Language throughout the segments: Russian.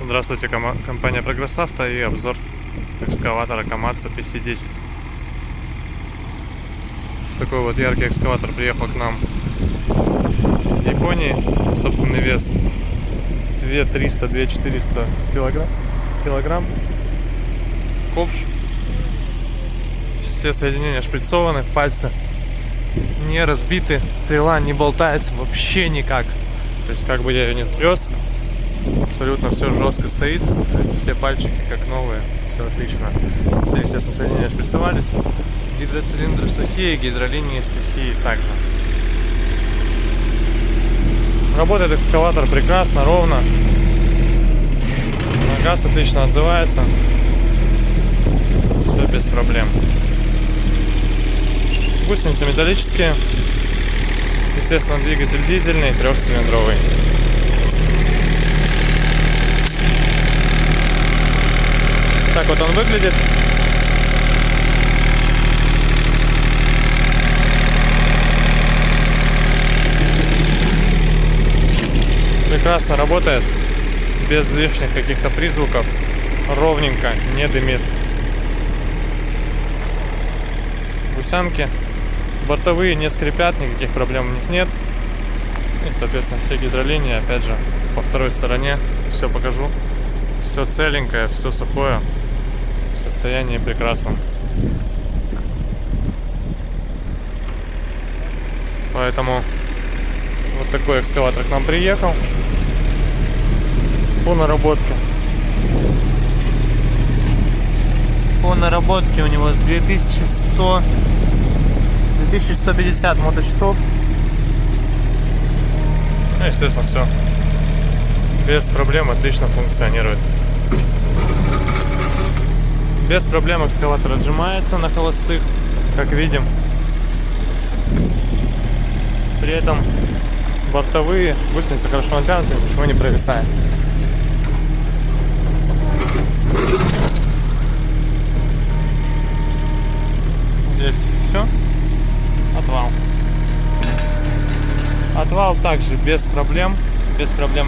Здравствуйте, компания Прогресс Авто и обзор экскаватора Komatsu PC10. Такой вот яркий экскаватор приехал к нам из Японии. Собственный вес 2300-2400 килограмм. Ковш. Все соединения шприцованы, пальцы не разбиты, стрела не болтается вообще никак. То есть как бы я ее не трес, абсолютно все жестко стоит. То есть все пальчики как новые, все отлично. Все, естественно, соединения шприцевались. Гидроцилиндры сухие, гидролинии сухие также. Работает экскаватор прекрасно, ровно. На газ отлично отзывается. Все без проблем. Гусеницы металлические. Естественно, двигатель дизельный, трехцилиндровый. Так вот он выглядит. Прекрасно работает, без лишних каких-то призвуков, ровненько, не дымит. Гусянки бортовые не скрипят, никаких проблем у них нет. И, соответственно, все гидролинии, опять же, по второй стороне все покажу. Все целенькое, все сухое, в состоянии прекрасном. Поэтому вот такой экскаватор к нам приехал по наработке. По наработке у него 2150 моточасов. Ну, естественно, все без проблем, отлично функционирует. Без проблем экскаватор отжимается на холостых, как видим. При этом бортовые гусеницы хорошо натянуты, ничего не провисает. Здесь все. Отвал. Отвал также без проблем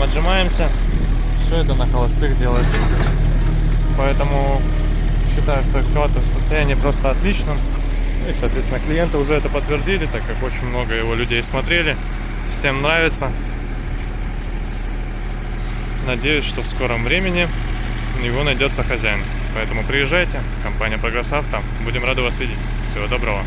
отжимаемся. Все это на холостых делается. Поэтому считаю, что экскаватор в состоянии просто отличном. И, соответственно, клиенты уже это подтвердили, так как очень много его людей смотрели. Всем нравится. Надеюсь, что в скором времени у него найдется хозяин. Поэтому приезжайте, компания Прогресс Авто. Будем рады вас видеть. Всего доброго.